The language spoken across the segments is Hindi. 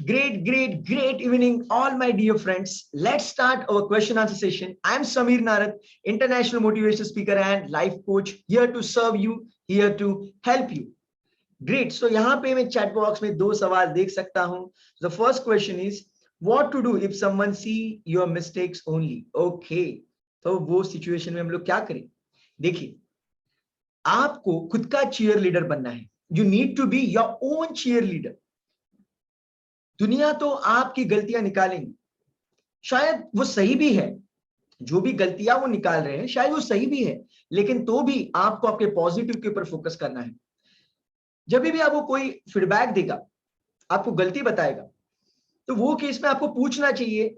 Great evening, all my dear friends. Let's start our question answer session. I am Samir Narad, international motivational speaker and life coach, here to serve you, here to help you. Great. So यहाँ पे मैं chat box में दो सवाल देख सकता हूँ. The first question is, what to do if someone see your mistakes only? Okay. तो वो situation में हम लोग क्या करें? देखिए, आपको खुद का cheer leader बनना है. You need to be your own cheer leader. दुनिया तो आपकी गलतियां निकालेंगी, शायद वो सही भी है, जो भी गलतियां वो निकाल रहे हैं शायद वो सही भी है, लेकिन तो भी आपको आपके पॉजिटिव के ऊपर फोकस करना है. जब भी आपको कोई फीडबैक देगा, आपको गलती बताएगा, तो वो केस में आपको पूछना चाहिए,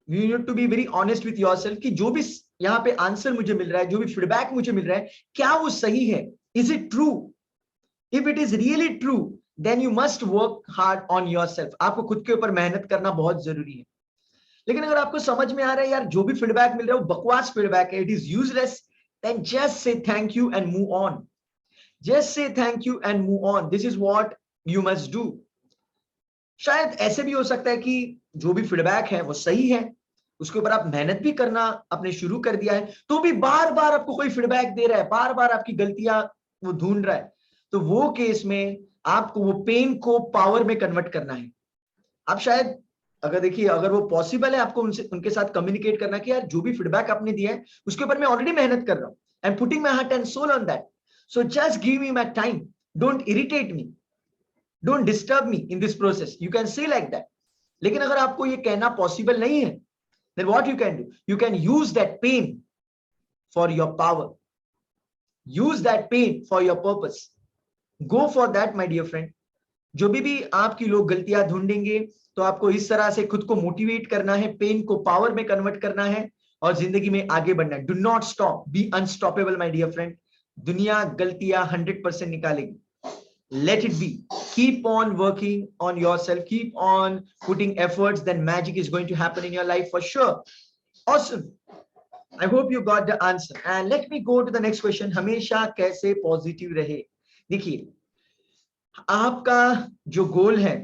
you need to be very honest with yourself कि जो भी यहाँ पे आंसर मुझे मिल रहा है, जो भी फीडबैक मुझे मिल रहा है, क्या वो सही है? Is it true? If it is really true, then you must work hard on yourself. आपको खुद के ऊपर मेहनत करना बहुत जरूरी है. लेकिन अगर आपको समझ में आ रहा है यार जो भी फीडबैक मिल रहा है वो बकवास फीडबैक है, it is useless, then just say thank you and move on. Just say thank you and move on. This is what you must do. शायद ऐसे भी हो सकता है कि जो भी फीडबैक है वो सही है, उसके ऊपर आप मेहनत भी करना आपने शुरू कर दिया है, तो भी बार बार आपको कोई फीडबैक दे रहा है, बार बार आपकी गलतियां वो ढूंढ रहा है, तो वो केस में आपको वो पेन को पावर में कन्वर्ट करना है. आप शायद अगर देखिए, अगर वो पॉसिबल है आपको उनके साथ कम्युनिकेट करना कि यार जो भी फीडबैक आपने दिया है उसके ऊपर मैं ऑलरेडी मेहनत कर रहा हूं, I am putting my heart and soul on that, so just give me my time, don't irritate me, don't disturb me in this process, you can say like that. लेकिन अगर आपको ये कहना पॉसिबल नहीं है, then what you can do, you can use that pain for your power, use that pain for your purpose. Go for that, my dear friend. जो भी आपकी लोग गलतियां ढूंढेंगे, तो आपको इस तरह से खुद को मोटिवेट करना है, पेन को पावर में कन्वर्ट करना है और जिंदगी में आगे बढ़ना है. Do not stop, be unstoppable my dear friend. दुनिया गलतियां 100% निकालेगी. Let it be. Keep on working on yourself, keep on putting efforts, then magic is going to happen in your life for sure. Awesome. I hope you got the answer. And let me go to the next question. हमेशा कैसे पॉजिटिव रहे? देखिए, आपका जो गोल है,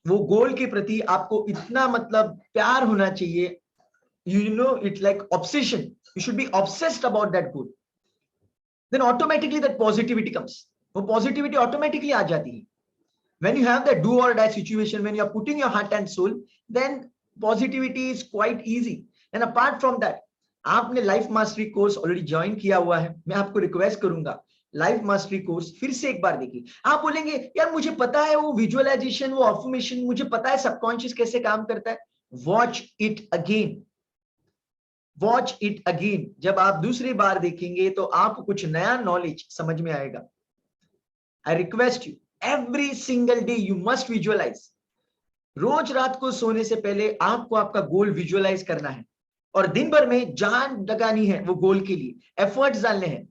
वो गोल के प्रति आपको इतना मतलब प्यार होना चाहिए, you know it like obsession, you should be obsessed about that goal, then automatically that positivity comes. वो positivity automatically आ जाती है. When you have that do or die situation, when you are putting your heart and soul, then positivity is quite easy. And apart from that, आपने life mastery course already join किया हुआ है, मैं आपको रिक्वेस्ट करूंगा लाइफ मास्टरी कोर्स फिर से एक बार देखिए. आप बोलेंगे यार मुझे पता है वो विजुअलाइजेशन, वो अफर्मेशन, मुझे पता है सबकॉन्शियस कैसे काम करता है. Watch it again, watch it again. जब आप दूसरी बार देखेंगे तो आपको कुछ नया नॉलेज समझ में आएगा. I request you, every single day you must visualise. रोज रात को सोने से पहले आपको आपका गोल विजुअलाइज करना है और दिन भर में जान लगानी है वो गोल के लिए, एफर्ट्स डालने हैं.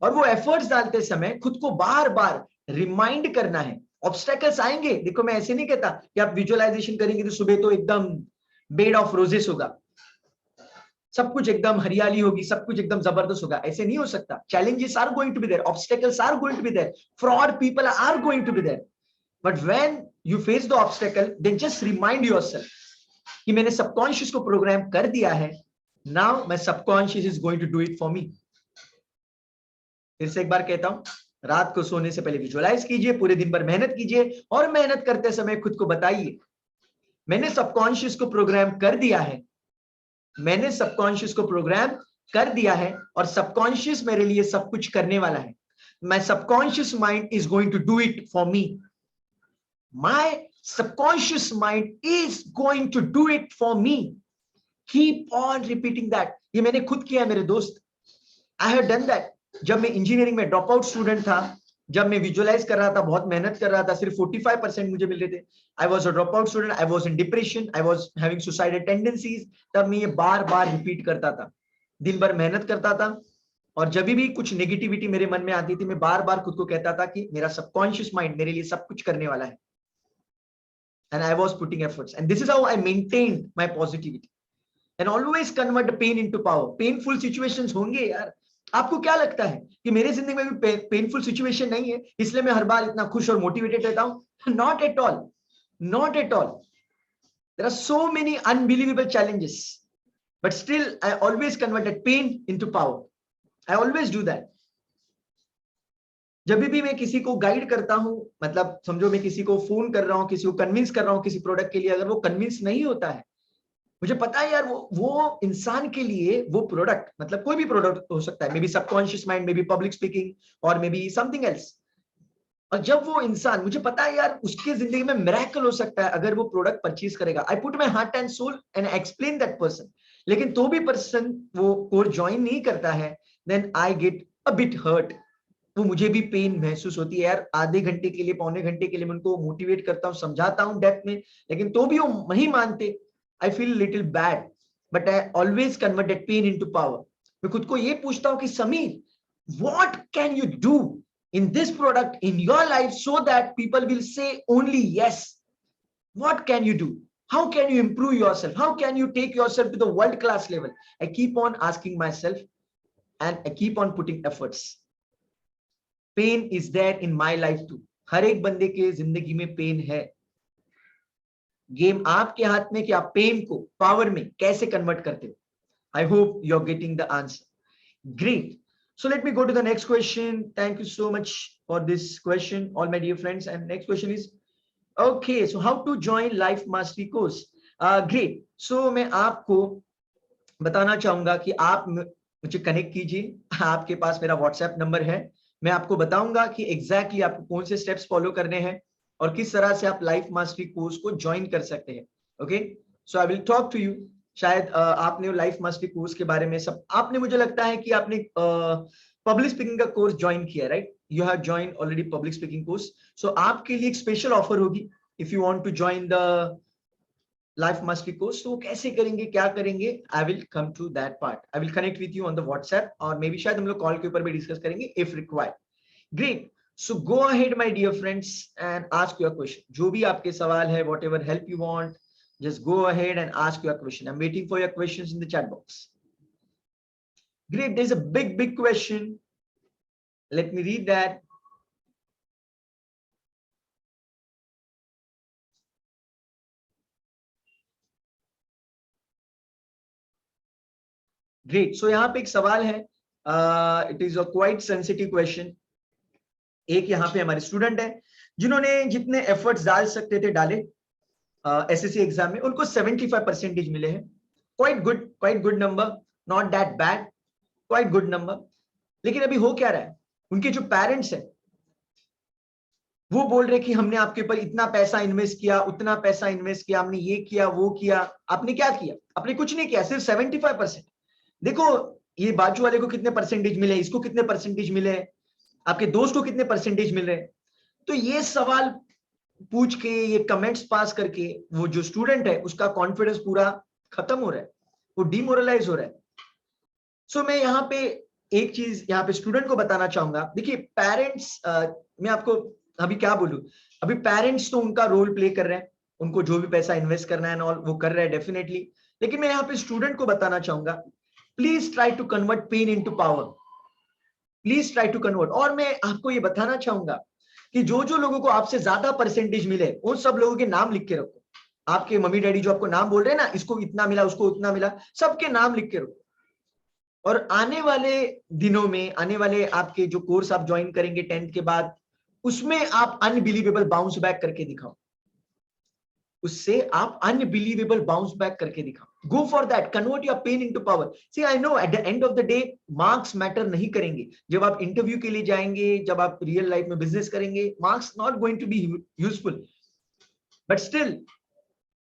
और वो एफर्ट्स डालते समय खुद को बार बार रिमाइंड करना है. ऑब्स्टेकल्स आएंगे, देखो मैं ऐसे नहीं कहता कि आप विजुअलाइजेशन करेंगे तो सुबह तो एकदम बेड ऑफ रोजेस होगा, सब कुछ एकदम हरियाली होगी, सब कुछ एकदम जबरदस्त होगा, ऐसे नहीं हो सकता. Challenges are going to be there, obstacles are going to be there, fraud people are going to be there. But when you face the obstacle, then just remind yourself कि मैंने सबकॉन्शियस को प्रोग्राम कर दिया है, now my subconscious is going to do it for me. फिर से एक बार कहता हूं, रात को सोने से पहले विजुअलाइज कीजिए, पूरे दिन भर मेहनत कीजिए और मेहनत करते समय खुद को बताइए मैंने सबकॉन्शियस को प्रोग्राम कर दिया है, मैंने सबकॉन्शियस को प्रोग्राम कर दिया है और सबकॉन्शियस मेरे लिए सब कुछ करने वाला है. My subconscious mind is going to do it for me. My subconscious mind is going to do it for me. Keep on repeating that. ये मैंने खुद किया मेरे दोस्त. I have done that. जब मैं इंजीनियरिंग में ड्रॉप आउट स्टूडेंट था, जब मैं विजुअलाइज कर रहा था, बहुत मेहनत कर रहा था, सिर्फ 45% मुझे मिल रहे थे, I was a drop out student, I was in depression, I was having suicidal tendencies, तब मैं ये बार बार रिपीट करता था, दिन भर मेहनत करता था और जब भी कुछ नेगेटिविटी मेरे मन में आती थी मैं बार बार खुद को कहता था कि मेरा सबकॉन्शियस माइंड मेरे लिए सब कुछ करने वाला है. And I was putting efforts and this is how I maintained my positivity and always convert the pain into power. Painful situations होंगे यार. आपको क्या लगता है कि मेरे जिंदगी में भी पेनफुल सिचुएशन नहीं है इसलिए मैं हर बार इतना खुश और मोटिवेटेड रहता हूं? Not at all. Not at all. There are so many unbelievable challenges, but still I always convert that pain into power. I always do that. जब भी मैं किसी को गाइड करता हूं, मतलब समझो मैं किसी को फोन कर रहा हूं, किसी को कन्विंस कर रहा हूं किसी प्रोडक्ट के लिए, अगर वो कन्विंस नहीं होता है, मुझे पता है यार वो इंसान के लिए वो प्रोडक्ट, मतलब कोई भी प्रोडक्ट हो सकता है, may be subconscious mind, may be public speaking, और मे बी समथिंग एल्स। और जब वो इंसान, मुझे पता है यार उसकी जिंदगी में मिरेकल हो सकता है अगर वो प्रोडक्ट परचेज करेगा। I put my heart and soul and explain that person. लेकिन तो भी पर्सन वो कोर्स ज्वाइन नहीं करता है, then I get a bit hurt. वो मुझे भी पेन महसूस होती है यार। आधे घंटे के लिए, पौने घंटे के लिए मैं उनको मोटिवेट करता हूँ, समझाता हूँ डेप्थ में, लेकिन तो भी वो नहीं मानते। I feel little bad, but I always convert that pain into power. मैं खुद को ये पूछता हूँ कि Sameer, what can you do in this product in your life so that people will say only yes? What can you do? How can you improve yourself? How can you take yourself to the world class level? I keep on asking myself and I keep on putting efforts. Pain is there in my life too. हर एक बंदे के जिंदगी में पेन है। गेम आपके हाथ में कि आप पेन को पावर में कैसे कन्वर्ट करते हो। I hope you're getting the answer. Great. So let me go to the next question. Thank you so much for this question, all my dear friends. And next question is, okay, so how to join Life Mastery course? Great. So मैं आपको बताना चाहूंगा कि आप मुझे कनेक्ट कीजिए। आपके पास मेरा व्हाट्सएप नंबर है। मैं आपको बताऊंगा कि एग्जैक्टली आपको कौन से स्टेप्स फॉलो करने हैं और किस तरह से आप लाइफ मास्टरी कोर्स को ज्वाइन कर सकते हैं। Okay, so I will talk to you. शायद आपने लाइफ मास्टरी कोर्स के बारे में सब आपने, मुझे लगता है कि आपने पब्लिक स्पीकिंग का कोर्स ज्वाइन किया, right? You have join already public speaking course. So आपके लिए एक स्पेशल ऑफर होगी if you want to join the life mastery course. तो कैसे करेंगे, क्या करेंगे, I will come to that part. I will connect with you on the WhatsApp, और मे बी शायद हम लोग कॉल के ऊपर भी डिस्कस करेंगे if required. Great. So go ahead my dear friends and ask your question. जो भी आपके सवाल है, whatever help you want, just go ahead and ask your question. I'm waiting for your questions in the chat box. Great. There's a big question. Let me read that. Great. So यहाँ पे एक सवाल है. It is a quite sensitive question. एक यहाँ पे हमारे स्टूडेंट है जिन्होंने जितने एफर्ट्स डाल सकते थे डाले एसएससी एग्जाम में, उनको 75% मिले हैं। Quite good number, not that bad, quite good number. लेकिन अभी हो क्या रहा है, उनके जो पेरेंट्स हैं वो बोल रहे कि हमने आपके ऊपर इतना पैसा इन्वेस्ट किया, उतना पैसा इन्वेस्ट किया, हमने ये किया वो किया। आपने क्या किया? आपने कुछ नहीं किया, सिर्फ 75%। देखो ये बाजू वाले को कितने परसेंटेज मिले, इसको कितने परसेंटेज मिले, आपके दोस्त को कितने परसेंटेज मिल रहे हैं। तो ये सवाल पूछ के, ये कमेंट्स पास करके वो जो स्टूडेंट है उसका कॉन्फिडेंस पूरा खत्म हो रहा है, वो डिमोरलाइज हो रहा है। सो मैं यहाँ पे एक चीज यहाँ पे स्टूडेंट को बताना चाहूंगा। देखिए पेरेंट्स, मैं आपको अभी क्या बोलूं, अभी पेरेंट्स तो उनका रोल प्ले कर रहे हैं, उनको जो भी पैसा इन्वेस्ट करना है और वो कर रहे हैं डेफिनेटली। लेकिन मैं यहाँ पे स्टूडेंट को बताना चाहूंगा, please try to convert pain into power. Please try to convert. और मैं आपको ये बताना चाहूंगा कि जो जो लोगों को आपसे ज्यादा परसेंटेज मिले उन सब लोगों के नाम लिख के रखो। आपके मम्मी डैडी जो आपको नाम बोल रहे हैं ना, इसको इतना मिला, उसको उतना मिला, सबके नाम लिख के रखो। और आने वाले दिनों में, आने वाले आपके जो कोर्स आप ज्वाइन करेंगे 10th के बाद, उसमें आप अनबिलीवेबल बाउंस बैक करके दिखाओ। उससे आप अनबिलीवेबल बाउंस बैक करके दिखाओ। Go for that, convert your pain into power. See I know at the end of the day marks matter नहीं करेंगे। जब आप इंटरव्यू के लिए जाएंगे, जब आप रियल लाइफ में बिजनेस करेंगे, marks not going to be useful, but still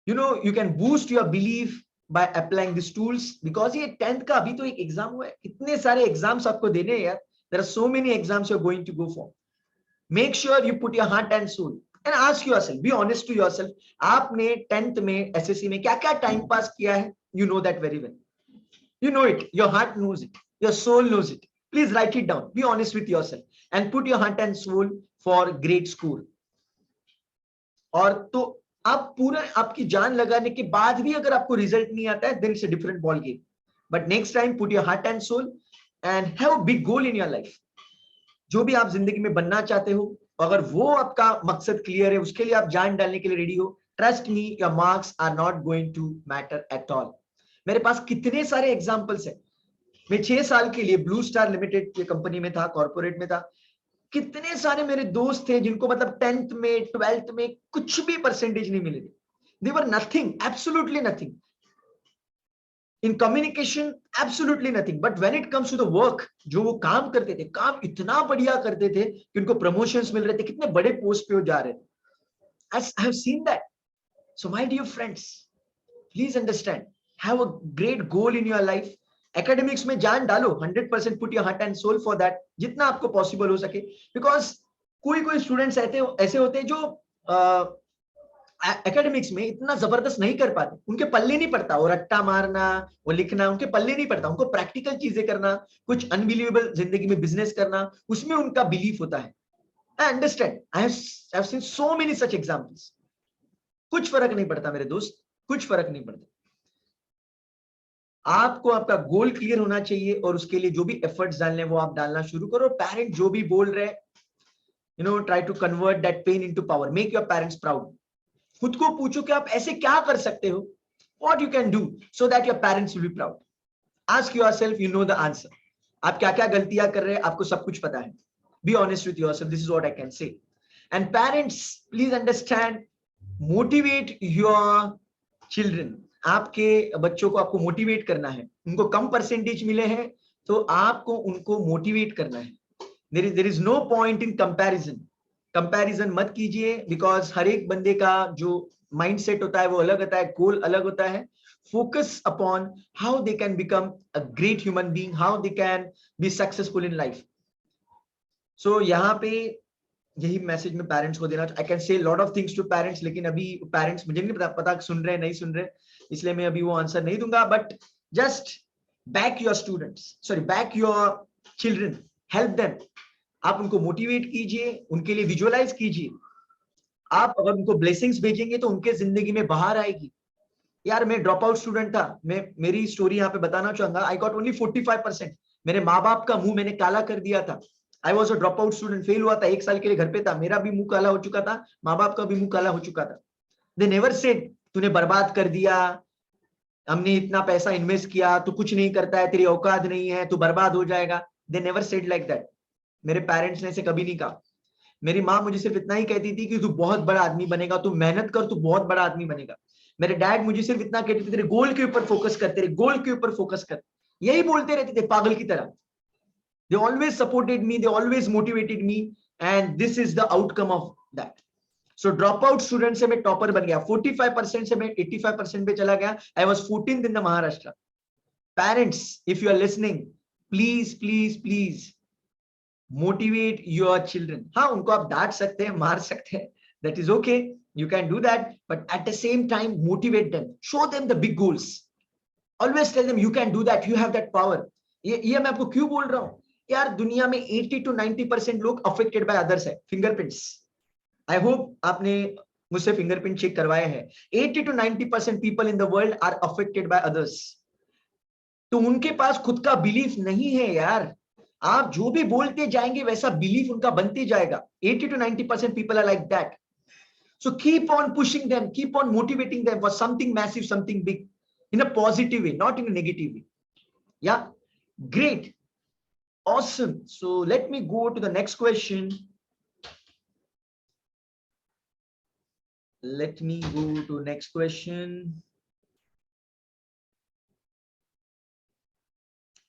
you know you can boost your belief by applying these tools, because ये 10th का अभी तो एक एग्जाम हुआ है, इतने सारे एग्जाम्स आपको देने हैं यार। there are so many exams you're going to go for. Make sure you put your heart and soul and ask yourself, be honest to yourself, आपने 10th में एसएससी में क्या क्या टाइम पास किया है? You know that very well. You know it, your heart knows it, your soul knows it. Please write it down, be honest with yourself and put your heart and soul for great score. और तो आप पूरा आपकी जान लगाने के बाद भी अगर आपको रिजल्ट नहीं आता है, then it's a different ball game. But next time put your heart and soul and have a big goal in your life. जो भी आप जिंदगी में बनना चाहते हो, अगर वो आपका मकसद क्लियर है, उसके लिए आप जान डालने के लिए रेडी हो, trust me, your marks are not going to matter at all. मेरे पास कितने सारे एग्जाम्पल्स है। मैं 6 साल के लिए ब्लू स्टार लिमिटेड की कंपनी में था, कॉर्पोरेट में था। कितने सारे मेरे दोस्त थे जिनको मतलब 10th में 12th में कुछ भी परसेंटेज नहीं मिले थे। They were nothing, absolutely nothing in communication, absolutely nothing, but when it comes to the work, जो वो काम करते थे, काम इतना बढ़िया करते थे कि उनको प्रमोशंस मिल रहे थे, कितने बड़े पोस्ट पे वो जा रहे थे। I have seen that. So my dear friends, please understand, have a great goal in your life. Academics में जान डालो, 100% put your heart and soul for that, जितना आपको पॉसिबल हो सके। बिकॉज कोई स्टूडेंट्स ऐसे होते हैं जो एकेडमिक्स में इतना जबरदस्त नहीं कर पाते, उनके पल्ले नहीं पड़ता, वो रट्टा मारना, वो लिखना उनके पल्ले नहीं पड़ता। उनको प्रैक्टिकल चीजें करना, कुछ अनबिलीवेबल जिंदगी में बिजनेस करना, उसमें उनका बिलीफ होता है। I understand, I have seen so many such examples. कुछ फर्क नहीं पड़ता मेरे दोस्त, कुछ फर्क नहीं पड़ता। आपको आपका गोल क्लियर होना चाहिए और उसके लिए जो भी एफर्ट्स डालने हैं वो आप डालना शुरू करो। पेरेंट जो भी बोल रहे हैं, try to convert that pain into power, make your parents proud. खुद को पूछो कि आप ऐसे क्या कर सकते हो, what you can do so that your parents will be proud. Ask yourself, you know the answer. आप क्या क्या गलतियां कर रहे हैं, आपको सब कुछ पता है। Be honest with yourself, this is what I can से। And parents, please understand, motivate your children. आपके बच्चों को आपको मोटिवेट करना है। उनको कम परसेंटेज मिले हैं तो आपको उनको मोटिवेट करना है। There is no point in comparison मत कीजिए, बिकॉज हर एक बंदे का जो माइंडसेट होता है वो अलग होता है, गोल अलग होता है। Focus upon how they can become a great human being, how they can be successful in life. So यहाँ पे यही मैसेज में पेरेंट्स को देना। I can say lot of things to parents, लेकिन अभी पेरेंट्स मुझे नहीं पता सुन रहे हैं नहीं सुन रहे, इसलिए मैं अभी वो आंसर नहीं दूंगा। But just back your students, sorry back your children, help them. आप उनको मोटिवेट कीजिए, उनके लिए विजुअलाइज कीजिए। आप अगर उनको ब्लेसिंग्स भेजेंगे तो उनके जिंदगी में बाहर आएगी। यार मैं ड्रॉप आउट स्टूडेंट था, मैं मेरी स्टोरी यहाँ पे बताना चाहूंगा। I got only 45%। मेरे माँ बाप का मुंह मैंने काला कर दिया था। I was a drop out student, fail हुआ था, 1 साल के लिए घर पे था, मेरा भी मुंह काला हो चुका था, माँ बाप का भी मुंह काला हो चुका था। दे नेवर सेड तूने बर्बाद कर दिया, हमने इतना पैसा इन्वेस्ट किया, तू कुछ नहीं करता है, तेरी औकात नहीं है, तू बर्बाद हो जाएगा। They never said like that. मेरे पेरेंट्स ने ऐसे कभी नहीं कहा। मेरी माँ मुझे सिर्फ इतना ही कहती थी कि तू बहुत बड़ा आदमी बनेगा, तू मेहनत कर, तू बहुत बड़ा आदमी बनेगा। मेरे डैड मुझे सिर्फ इतना कहते थे, तेरे गोल के ऊपर फोकस कर, तेरे गोल के ऊपर फोकस कर। यही बोलते रहते थे पागल की तरह। They always supported me, they always motivated me, and this is the outcome of that. So dropout student से मैं टॉपर बन गया, 45% से मैं 85% पे चला गया। I was 14th in the Maharashtra. Parents, if you are listening, please please please motivate your children. हाँ, उनको आप डांट सकते हैं, मार सकते हैं, that is okay, you can do that, but at the same time motivate them, show them the big goals, always tell them you can do that, you have that power. ये मैं आपको क्यों बोल रहा हूँ यार, दुनिया में 80 to 90% लोग अफेक्टेड बाय अदर्स है। फिंगरप्रिंट्स, आई होप आपने मुझसे फिंगरप्रिंट चेक करवाए हैं। 80 to 90% people in the world are affected by others. तो उनके पास खुद का बिलीफ नहीं है यार। आप जो भी बोलते जाएंगे वैसा बिलीफ उनका बनते जाएगा। 80 to 90% people are like that. So keep on pushing them, keep on motivating them for something massive, something big, in a positive way, not in a negative way. Yeah, great. Awesome. So let me go to the next question. Let me go to next question.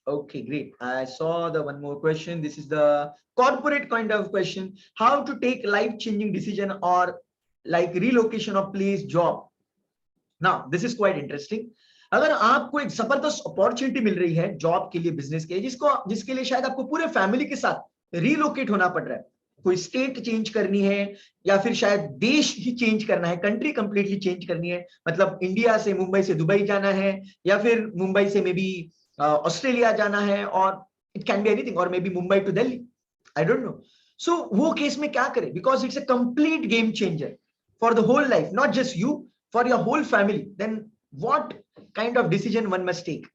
Okay, great. I saw the one more question. This is the corporate kind of question. How to take life-changing decision or like relocation of place, job. Now, this is quite interesting. अगर आपको एक जबरदस्त अपॉर्चुनिटी मिल रही है जॉब के लिए, बिजनेस के लिए, जिसके लिए शायद आपको पूरे फैमिली के साथ रीलोकेट होना पड़ रहा है, कोई स्टेट चेंज करनी है या फिर शायद देश ही चेंज करना है, कंट्री कंप्लीटली चेंज करनी है, मतलब इंडिया से, मुंबई से दुबई जाना है, या फिर मुंबई से मे बी ऑस्ट्रेलिया जाना है, और इट कैन बी एनीथिंग, और maybe Mumbai to Delhi, I don't know. So वो केस में क्या करें, because it's a complete game changer for the whole life, not just you, for your whole family. Then what kind of decision one must take.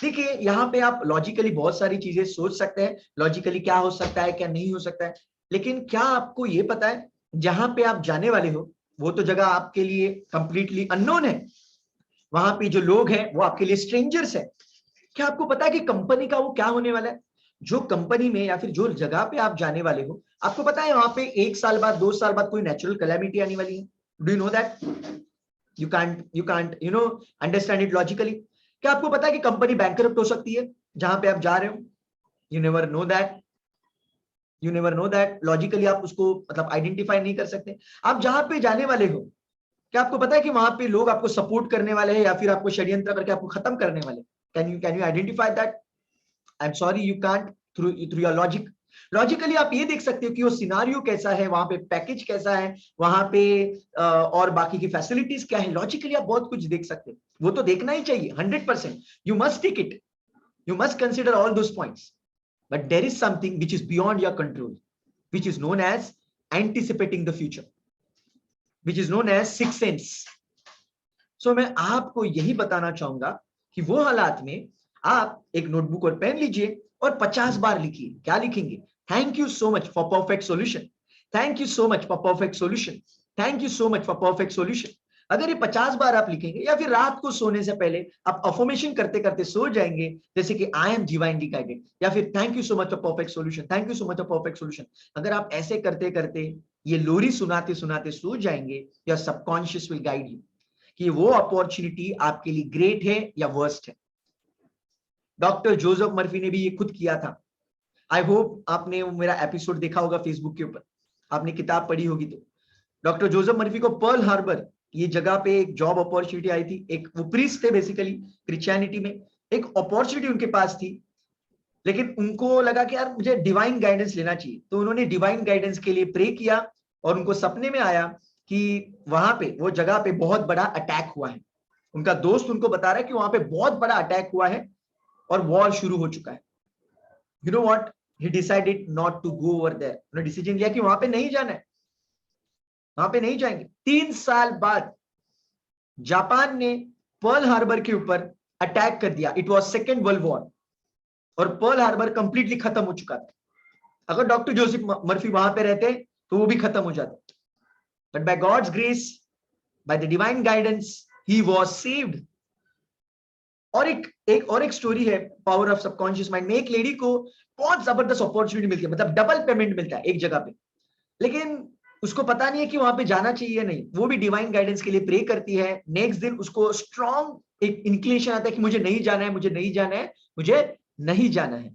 देखिए, यहाँ पे आप लॉजिकली बहुत सारी चीजें सोच सकते हैं, लॉजिकली क्या हो सकता है क्या नहीं हो सकता है, लेकिन क्या आपको ये पता है जहां पे आप जाने वाले हो वो तो जगह आपके लिए कंप्लीटली अननोन है, वहां पे जो लोग हैं वो आपके लिए स्ट्रेंजर्स है। क्या आपको पता है कि कंपनी का वो क्या होने वाला है? जो कंपनी में या फिर जो जगह पे आप जाने वाले हो, आपको पता है वहां पे 1 साल बाद 2 साल बाद कोई नेचुरल कैलेमिटी आने वाली है? Do you know that? You can't understand it logically. क्या आपको पता है कि कंपनी बैंकरप्ट हो सकती है जहां पे आप जा रहे हो? You never know that. You never know that, logically आप उसको मतलब आइडेंटिफाई नहीं कर सकते। आप जहां पे जाने वाले हो, क्या आपको पता है कि वहां पे लोग आपको सपोर्ट करने वाले हैं या फिर आपको षड्यंत्र करके आपको खत्म करने वाले? Can you identify that? I am sorry, you can't. Through your logic, logically आप ये देख सकते हो कि वो सिनारियो कैसा है, वहां पे पैकेज कैसा है, वहां पे और बाकी की फैसिलिटीज क्या है। लॉजिकली आप बहुत कुछ देख सकते हो, वो तो देखना ही चाहिए 100%। You must take it, you must consider all those points, but there is something which is beyond your control, which is known as anticipating the future, which is known as sixth sense. So मैं आपको यही बताना चाहूंगा कि वो हालात में आप एक नोटबुक और पेन लीजिए और 50 बार लिखिए। क्या लिखेंगे? Thank you so much for perfect solution, thank you so much for perfect solution, thank you so much for perfect solution. अगर ये 50 बार आप लिखेंगे या फिर रात को सोने से पहले आप अफर्मेशन करते करते सो जाएंगे, जैसे कि आई एम डिवाइनली गाइडेड या फिर thank you so much for perfect solution, thank you so much for perfect solution. अगर आप ऐसे करते करते ये लोरी सुनाते सुनाते सो जाएंगे, your subconscious will guide you कि वो अपॉर्चुनिटी आपके लिए ग्रेट है या वर्स्ट है। डॉक्टर जोसेफ मर्फी ने भी ये खुद किया था। आई होप आपने मेरा एपिसोड देखा होगा फेसबुक के ऊपर, आपने किताब पढ़ी होगी तो। डॉक्टर जोसेफ मर्फी को पर्ल हार्बर ये जगह पे एक जॉब अपॉर्चुनिटी आई थी। एक वो प्रीस्ट थे बेसिकली क्रिश्चियनिटी में, एक अपॉर्चुनिटी उनके पास थी, लेकिन उनको लगा कि यार मुझे डिवाइन गाइडेंस लेना चाहिए, तो उन्होंने डिवाइन गाइडेंस के लिए प्रे किया और उनको सपने में आया कि वहां पे वो जगह पे बहुत बड़ा अटैक हुआ है। उनका दोस्त उनको बता रहा है कि वहां पे बहुत बड़ा अटैक हुआ है और वॉर शुरू हो चुका है। You know what, he decided not to go over there. उन्होंने डिसीजन लिया कि वहां पे नहीं जाना है, वहां पे नहीं जाएंगे। 3 साल बाद जापान ने पर्ल हार्बर के ऊपर अटैक कर दिया। It was second world war और पर्ल हार्बर कंप्लीटली खत्म हो चुका था। अगर डॉक्टर जोसेफ मर्फी वहां पे रहते तो वो भी खत्म हो जाता, but by God's grace, by the divine guidance, he was saved. और एक स्टोरी है पावर ऑफ सबकॉन्शियस माइंड में। एक लेडी को बहुत जबरदस्त अपॉर्चुनिटी मिलती है, मतलब डबल पेमेंट मिलता है एक जगह पे, लेकिन उसको पता नहीं है कि वहां पे जाना चाहिए या नहीं। वो भी डिवाइन गाइडेंस के लिए प्रे करती है। नेक्स्ट दिन उसको स्ट्रॉन्ग एक इंक्लिनेशन आता है कि मुझे नहीं जाना है, मुझे नहीं जाना है, मुझे नहीं जाना है।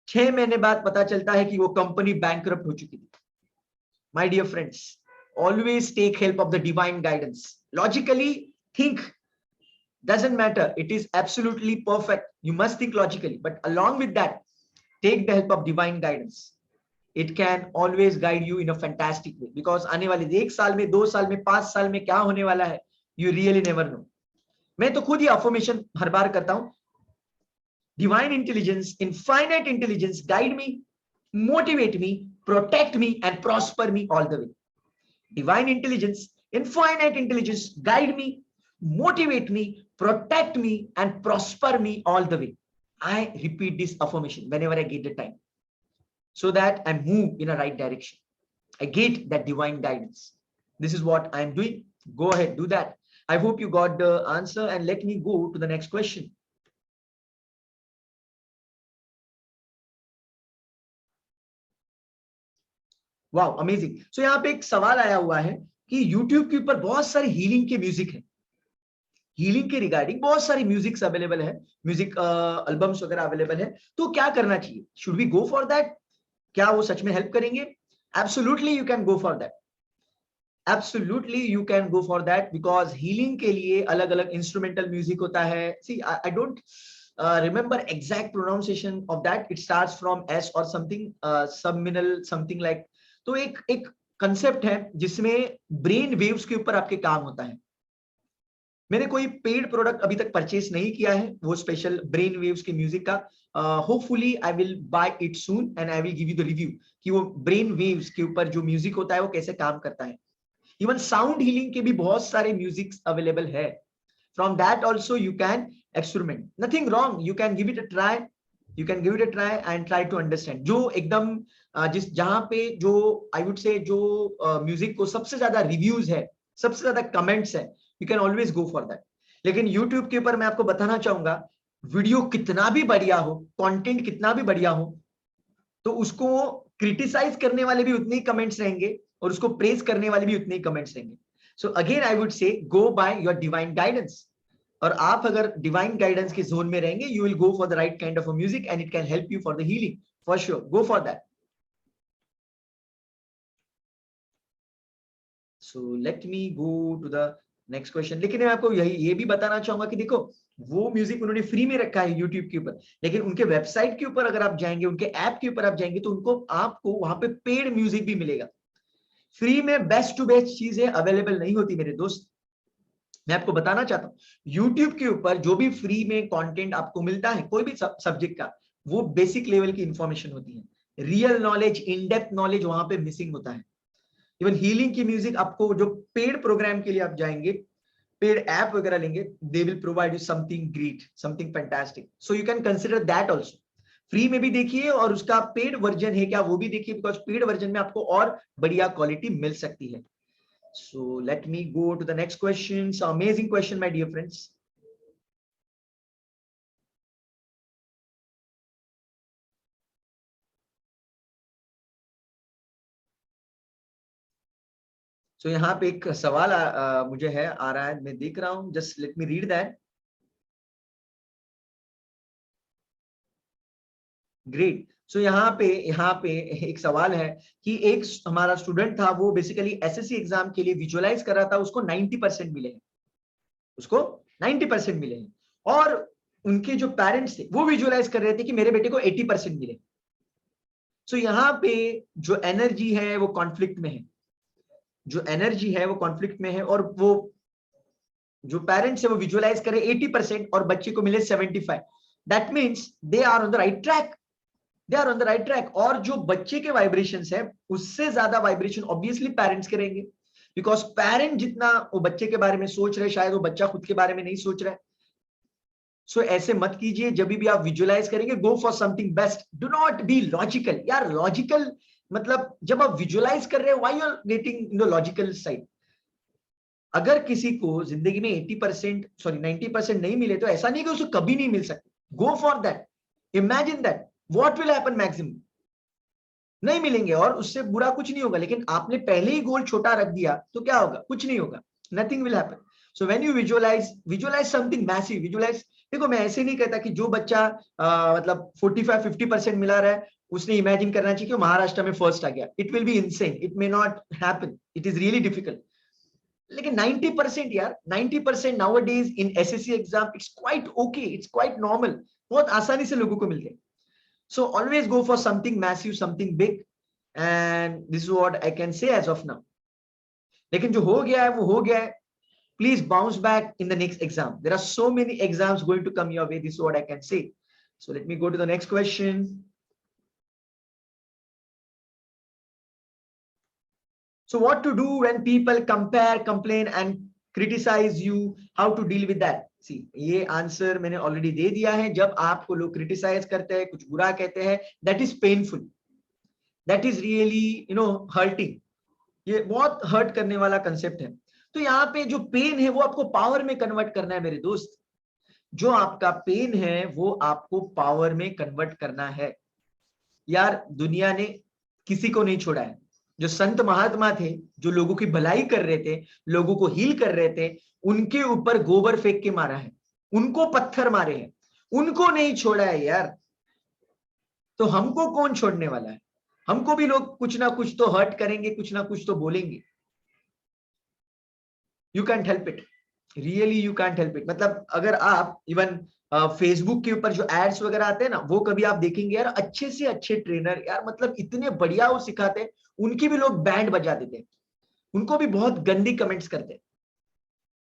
6 महीने बाद पता चलता है कि वो कंपनी बैंकरप्ट हो चुकी थी। My dear friends, always take help of the divine guidance. Logically think, doesn't matter, it is absolutely perfect, you must think logically, but along with that take the help of divine guidance. It can always guide you in a fantastic way, because आने वाले 1 साल में, 2 साल में, 5 साल में क्या होने वाला है, you really never know. मैं तो खुद ही अफर्मेशन हर बार करता हूं। Divine intelligence, infinite intelligence guide me, motivate me, protect me and prosper me all the way. Divine intelligence, infinite intelligence guide me, motivate me, protect me and prosper me all the way. I repeat this affirmation whenever I get the time, so that I move in a right direction. I get that divine guidance. This is what I am doing. Go ahead, do that. I hope you got the answer, and let me go to the next question. Wow, amazing. So यहाँ पे एक सवाल आया हुआ है कि YouTube के ऊपर बहुत सारे हीलिंग के म्यूजिक है, हीलिंग के रिगार्डिंग बहुत सारी म्यूजिक्स अवेलेबल है, म्यूजिक एल्बम्स वगैरह अवेलेबल है, तो क्या करना चाहिए? Should we go for that? क्या वो सच में हेल्प करेंगे? Absolutely you can go for that, absolutely you can go for that, because healing के लिए अलग अलग इंस्ट्रूमेंटल म्यूजिक होता है। See I don't remember exact pronunciation of that, it starts from S or something, subminal something like। तो एक कंसेप्ट है जिसमें ब्रेन वेव्स के ऊपर आपके काम होता है। मैंने कोई पेड प्रोडक्ट अभी तक परचेस नहीं किया है वो स्पेशल ब्रेन वेव्स के म्यूजिक का। Hopefully I will buy it soon and I will give you the review कि वो ब्रेन वेव्स के ऊपर जो म्यूजिक होता है वो कैसे काम करता है। इवन साउंड हीलिंग के भी बहुत सारे म्यूजिक्स अवेलेबल है। From that also you can experiment, nothing wrong, you can give it a try, you can give it a try and try to understand. जो एकदम जिस जहां पे जो आई वुड से जो म्यूजिक को सबसे ज्यादा रिव्यूज है, सबसे ज्यादा कमेंट्स है, you can always go for that. लेकिन यूट्यूब के ऊपर मैं आपको बताना चाहूंगा, वीडियो कितना भी बढ़िया हो, कंटेंट कितना भी बढ़िया हो, तो उसको क्रिटिसाइज करने वाले भी उतने ही कमेंट्स रहेंगे और उसको प्रेज करने वाले भी उतने ही कमेंट्स रहेंगे। So again I would say go by your divine guidance. और आप अगर डिवाइन गाइडेंस के जोन में रहेंगे, you will go for the right kind of a music and it can help you for the healing, for sure go for that. So let me go to the next question. लेकिन मैं आपको ये भी बताना चाहूंगा कि देखो, वो म्यूजिक उन्होंने फ्री में रखा है यूट्यूब के ऊपर, लेकिन उनके वेबसाइट के ऊपर अगर आप जाएंगे, उनके ऐप के ऊपर आप जाएंगे, तो उनको आपको वहां पे पेड म्यूजिक भी मिलेगा। फ्री में बेस्ट टू बेस्ट चीजें अवेलेबल नहीं होती मेरे दोस्त। मैं आपको बताना चाहता हूँ, यूट्यूब के ऊपर जो भी फ्री में कंटेंट आपको मिलता है कोई भी सब्जेक्ट का, वो बेसिक लेवल की इंफॉर्मेशन होती है। Real knowledge, in depth knowledge वहां पे मिसिंग होता है। इवन हीलिंग की म्यूजिक आपको जो पेड प्रोग्राम के लिए आप जाएंगे, पेड ऐप वगैरह लेंगे, they will provide you something great, something fantastic. So you can consider that also. Free में भी देखिए और उसका पेड वर्जन है क्या वो भी देखिए, बिकॉज पेड वर्जन में आपको और बढ़िया क्वालिटी मिल सकती है। So let me go to the next question. So amazing question, my dear friends. So यहाँ पे एक सवाल मुझे है आ रहा है, मैं देख रहा हूँ, just let me read that. Great. So यहाँ पे एक सवाल है कि एक हमारा स्टूडेंट था, वो बेसिकली एसएससी एग्जाम के लिए विजुअलाइज कर रहा था, उसको 90% मिले हैं, उसको 90% मिले हैं। और उनके जो पेरेंट्स थे वो विजुअलाइज कर रहे थे कि मेरे बेटे को 80% मिले। सो यहाँ पे जो एनर्जी है वो कॉन्फ्लिक्ट में है, जो एनर्जी है वो कॉन्फ्लिक्ट में है, और वो जो पेरेंट्स है वो विजुअलाइज करे 80% और बच्चे को मिले 75, that means they are on the right track, they are on the right track. और जो बच्चे के वाइब्रेशंस है उससे ज्यादा वाइब्रेशन ऑब्वियसली पेरेंट्स के रहेंगे, बिकॉज पेरेंट जितना वो बच्चे के बारे में सोच रहे, शायद वो बच्चा खुद के बारे में नहीं सोच रहा है। सो ऐसे मत कीजिए, जब भी आप विजुअलाइज करेंगे, go for something best, do not be logical. यार लॉजिकल मतलब, जब आप विजुअलाइज कर रहे हो, why you are getting in the logical side. अगर किसी को जिंदगी में 80% सॉरी 90% नहीं मिले, तो ऐसा नहीं कि उसे कभी नहीं मिल सकते। गो for that, imagine that what will happen, maximum नहीं मिलेंगे और उससे बुरा कुछ नहीं होगा। लेकिन आपने पहले ही गोल छोटा रख दिया तो क्या होगा, कुछ नहीं होगा, nothing will happen. So when you visualize something massive, visualize. देखो मैं ऐसे नहीं कहता कि जो बच्चा मतलब 45-50% मिला रहा है, उसने इमेजिन करना चाहिए कि महाराष्ट्र में फर्स्ट आ गया। It will be insane, it may not happen, it is really difficult. लेकिन 90% यार, 90% nowadays in SSC exam, it's quite okay, it's quite normal, बहुत आसानी से लोगों को मिलते हैं। So always go for something massive, something big, and this is what I can say as of now. लेकिन जो हो गया है वो हो गया है, please bounce back in the next exam. There are so many exams going to come your way, this is what I can say. So let me go to the next question. So what to do when people compare, complain and criticize you, how to deal with that? See, ये आंसर मैंने ऑलरेडी दे दिया है। जब आपको लोग क्रिटिसाइज करते हैं, कुछ बुरा कहते हैं, that is painful, that is really hurting. ये बहुत हर्ट करने वाला कंसेप्ट है। तो यहाँ पे जो पेन है वो आपको पावर में कन्वर्ट करना है मेरे दोस्त। जो आपका पेन है वो आपको पावर में कन्वर्ट करना है। यार दुनिया ने किसी को नहीं छोड़ा है। जो संत महात्मा थे, जो लोगों की भलाई कर रहे थे, लोगों को हील कर रहे थे, उनके ऊपर गोबर फेंक के मारा है, उनको पत्थर मारे हैं, उनको नहीं छोड़ा है यार। तो हमको कौन छोड़ने वाला है? हमको भी लोग कुछ ना कुछ तो हर्ट करेंगे, कुछ ना कुछ तो बोलेंगे। You can't help it, really you can't help it. मतलब अगर आप इवन फेसबुक के ऊपर जो एड्स वगैरह आते हैं ना, वो कभी आप देखेंगे यार, अच्छे से अच्छे ट्रेनर यार, मतलब इतने बढ़िया वो सिखाते हैं, उनकी भी लोग बैंड बजा देते हैं, उनको भी बहुत गंदी कमेंट्स करते हैं।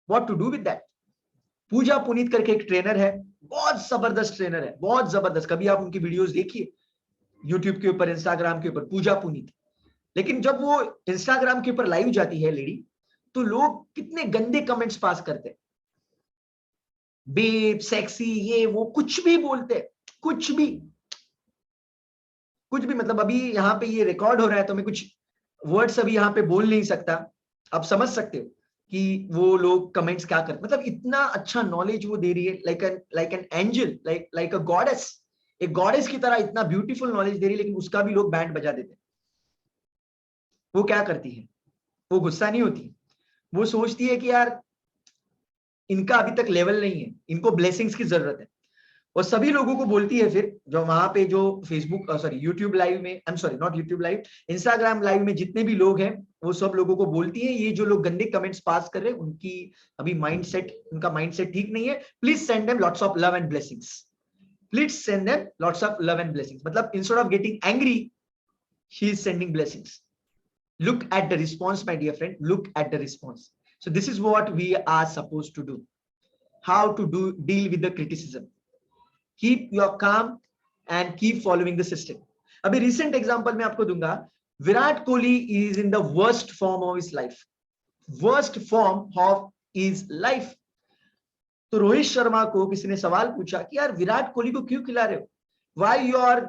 What to do with that? Pooja Puneet करके एक ट्रेनर है, बहुत जबरदस्त ट्रेनर है, बहुत जबरदस्त। कभी आप उनकी वीडियोस देखिए यूट्यूब के ऊपर, इंस्टाग्राम के ऊपर, पूजा पुनीत। लेकिन जब वो इंस्टाग्राम के ऊपर लाइव जाती है लेडी, तो लोग कितने गंदे कमेंट्स पास करते हैं, बेब, सेक्सी, ये वो कुछ भी बोलते हैं, कुछ भी कुछ भी, मतलब अभी यहाँ पे ये रिकॉर्ड हो रहा है तो मैं कुछ वर्ड्स अभी यहाँ पे बोल नहीं सकता, आप समझ सकते हो कि वो लोग कमेंट्स क्या कर, मतलब इतना अच्छा नॉलेज वो दे रही है, like an angel, like a goddess, एक गॉडेस की तरह इतना ब्यूटीफुल नॉलेज दे रही है, लेकिन उसका भी लोग बैंड बजा देते हैं। वो क्या करती है, वो गुस्सा नहीं होती, वो सोचती है कि यार इनका अभी तक लेवल नहीं है, इनको ब्लेसिंग्स की जरूरत है, और सभी लोगों को बोलती है फिर, जो वहां पे जो फेसबुक सॉरी यूट्यूब लाइव में, I am sorry not YouTube live, Instagram live में जितने भी लोग हैं, वो सब लोगों को बोलती है ये जो लोग गंदे कमेंट्स पास कर रहे हैं उनकी अभी माइंडसेट, उनका माइंडसेट ठीक नहीं है, please send them lots of love and blessings, please send them lots of love and blessings, मतलब instead of getting angry she is sending blessings. Look at the response, my dear friend, look at the response. So this is what we are supposed to do, how to deal with the criticism. Keep your calm and keep following the system. अभी recent example मैं आपको दूंगा, Virat Kohli is in the worst form of his life, worst form of his life. तो रोहित शर्मा को किसी ने सवाल पूछा कि यार विराट कोहली को क्यों खिला रहे हो, why you are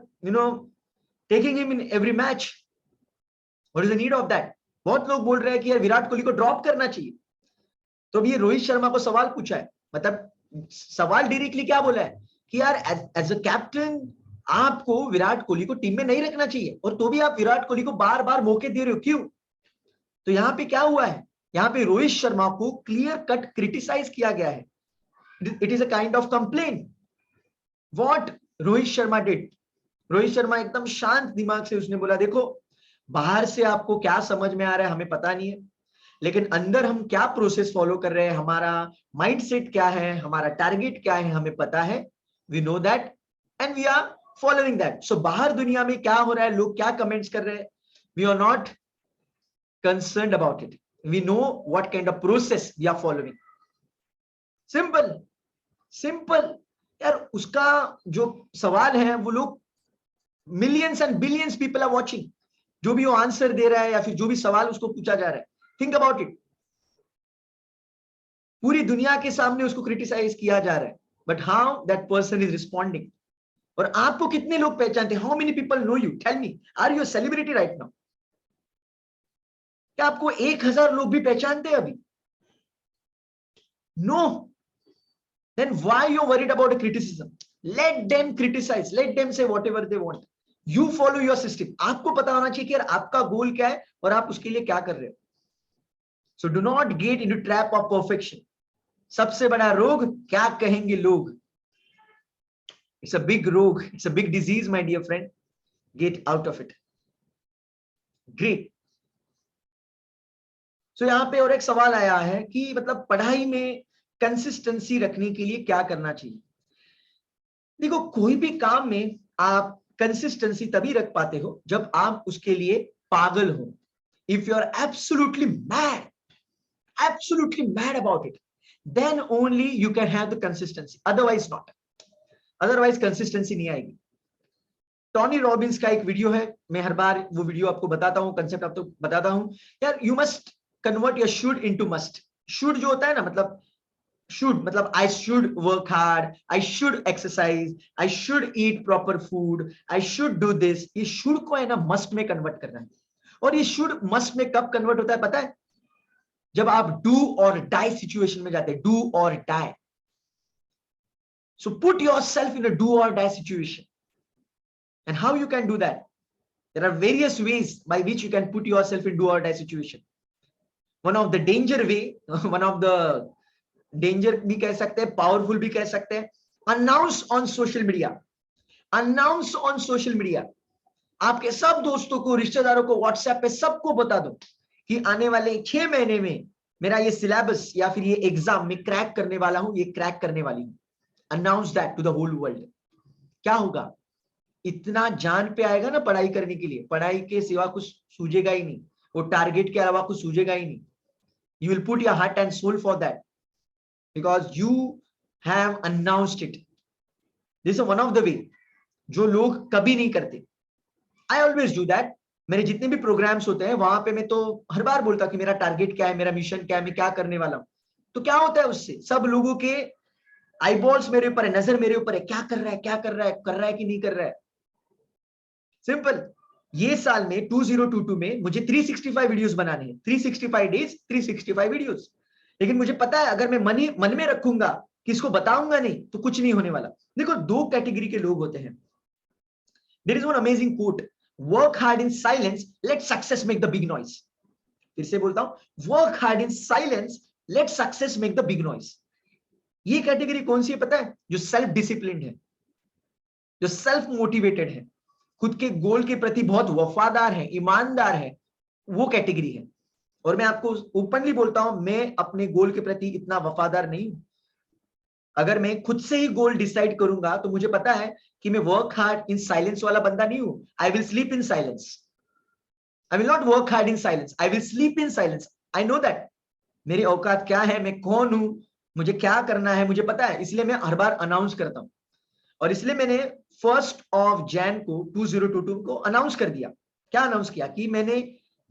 taking him in every match, what is the need of that. बहुत लोग बोल रहे हैं कि यार विराट कोहली को ड्रॉप करना चाहिए. तो अभी रोहित शर्मा को सवाल पूछा है, मतलब सवाल डायरेक्टली क्या बोला है कि यार एज अ कैप्टन आपको विराट कोहली को टीम में नहीं रखना चाहिए, और तो भी आप विराट कोहली को बार बार मौके दे रहे हो, क्यों. तो यहाँ पे क्या हुआ है, यहाँ पे रोहित शर्मा को क्लियर कट क्रिटिसाइज किया गया है. It is a kind of complain. What Rohit Sharma did, Rohit Sharma एकदम शांत दिमाग से उसने बोला, देखो बाहर से आपको क्या समझ में आ रहा है हमें पता नहीं है, लेकिन अंदर हम क्या प्रोसेस फॉलो कर रहे हैं, हमारा माइंडसेट क्या है, हमारा टारगेट क्या है, हमें पता है, we know that and we are following that. So बाहर दुनिया में क्या हो रहा है, लोग क्या कमेंट्स कर रहे हैं, we are not concerned about it, we know what kind of process we are following. Simple simple यार. उसका जो सवाल है वो लोग millions and billions people are watching, जो भी वो आंसर दे रहा है या फिर जो भी सवाल उसको पूछा जा रहा है, थिंक अबाउट इट. पूरी दुनिया के सामने उसको क्रिटिसाइज किया जा रहा है, but how that person is responding. और आपको कितने लोग पहचानते हैं, how many people know you, tell me, are you a celebrity right now. क्या आपको 1000 लोग भी पहचानते हैं अभी? No. Then why you worried about a criticism. Let them criticize, let them say whatever they want, you follow your system. आपको पता होना चाहिए कि यार आपका गोल क्या है और आप उसके लिए क्या कर रहे हो. So do not get into trap of perfection. सबसे बड़ा रोग क्या कहेंगे लोग. इट्स अ बिग रोग, it's a big disease my dear friend, get out of it. Great. So यहाँ पे और एक सवाल आया है कि मतलब पढ़ाई में कंसिस्टेंसी रखने के लिए क्या करना चाहिए. देखो कोई भी काम में आप कंसिस्टेंसी तभी रख पाते हो जब आप उसके लिए पागल हो. If you are absolutely mad about it, then only you can have the consistency, otherwise not, otherwise consistency नहीं आएगी. टॉनी रॉबिन्स का एक वीडियो है, मैं हर बार वो वीडियो आपको बताता हूँ, कंसेप्ट आपको बताता हूँ यार. You must convert your should into must. Should जो होता है ना, मतलब should मतलब I should work hard, I should exercise, I should eat proper food, I should do this. ये should को है ना must में कन्वर्ट करना है. और ये should must में कब कन्वर्ट होता है पता है, जब आप do or die सिचुएशन में जाते हैं. do or die. So put yourself in a do or die situation. And how you can do that? There are various ways by which you can put yourself in do or die situation. One of the danger way, one of the danger भी कह सकते हैं, पावरफुल भी कह सकते हैं, announce on social media. Announce on social media. आपके सब दोस्तों को, रिश्तेदारों को, व्हाट्सएप पे सबको बता दो कि आने वाले 6 महीने में मेरा ये सिलेबस या फिर ये एग्जाम में क्रैक करने वाला हूं, ये क्रैक करने वाली हूं. Announce that to the whole world. क्या होगा, इतना जान पे आएगा ना पढ़ाई करने के लिए, पढ़ाई के सिवा कुछ सूझेगा ही नहीं, वो टारगेट के अलावा कुछ सूझेगा ही नहीं. You will put your heart and soul for that, because you have announced it. This is one of the way जो लोग कभी नहीं करते. I always do that. मेरे जितने भी प्रोग्राम्स होते हैं वहां पे मैं तो हर बार बोलता कि मेरा टारगेट क्या है, मेरा मिशन क्या है, मैं क्या करने वाला हूं. तो क्या होता है उससे, सब लोगों के आईबॉल्स मेरे ऊपर है, नजर मेरे ऊपर है, क्या कर रहा है, क्या कर रहा है, कर रहा है कि नहीं कर रहा है. सिंपल। ये साल में 2022 में मुझे 365 वीडियोस बनाने हैं, 365 डेज 365 वीडियोस। लेकिन मुझे पता है अगर मैं मन में रखूंगा, किसको बताऊंगा नहीं, तो कुछ नहीं होने वाला। देखो दो कैटेगरी के लोग होते हैं। There is one amazing quote, work hard in silence, let success make the big noise. फिर से बोलता हूं, work hard in silence, let success make the big noise. ये कैटेगरी कौन सी है पता है? जो सेल्फ डिसिप्लिन है, जो सेल्फ मोटिवेटेड है, खुद के गोल के प्रति बहुत वफादार है, ईमानदार है, वो कैटेगरी है। और मैं आपको ओपनली बोलता हूं, मैं अपने गोल के प्रति इतना वफादार नहीं हूं। अगर मैं खुद से ही गोल डिसाइड करूंगा तो मुझे पता है कि मैं वर्क हार्ड इन साइलेंस वाला बंदा नहीं हूं। I will sleep in silence, I will not work hard in silence, I will sleep in silence. I know that मेरी औकात क्या है, मैं कौन हूं, मुझे क्या करना है, मुझे पता है। इसलिए मैं हर बार अनाउंस करता हूं। और इसलिए मैंने 1 जनवरी को 2022 को अनाउंस कर दिया। क्या अनाउंस किया? कि मैंने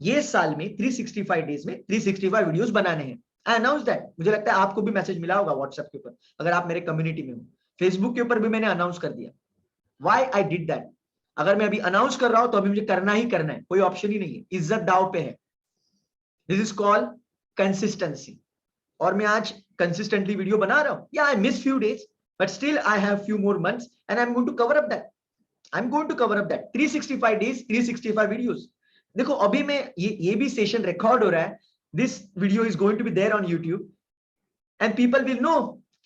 ये साल में 365 डेज में 365 वीडियोस बनाने हैं। आई अनाउंस दैट। मुझे लगता है आपको भी मैसेज मिला होगा व्हाट्सएप के ऊपर, अगर आप मेरे कम्युनिटी में हो। फेसबुक के ऊपर भी मैंने अनाउंस कर दिया। Why I did that? अगर मैं अभी अनाउंस कर रहा हूं तो अभी मुझे करना ही करना है, कोई ऑप्शन ही नहीं है, इज्जत दाव पे है। This is called consistency. और मैं आज कंसिस्टेंटली वीडियो बना रहा हूं। या I miss few days, but still I have few more months and I'm going to cover up that. I'm going to cover up that 365 days 365 videos. देखो अभी मैं ये भी सेशन रिकॉर्ड हो रहा है। This video is going to be there on YouTube and people will know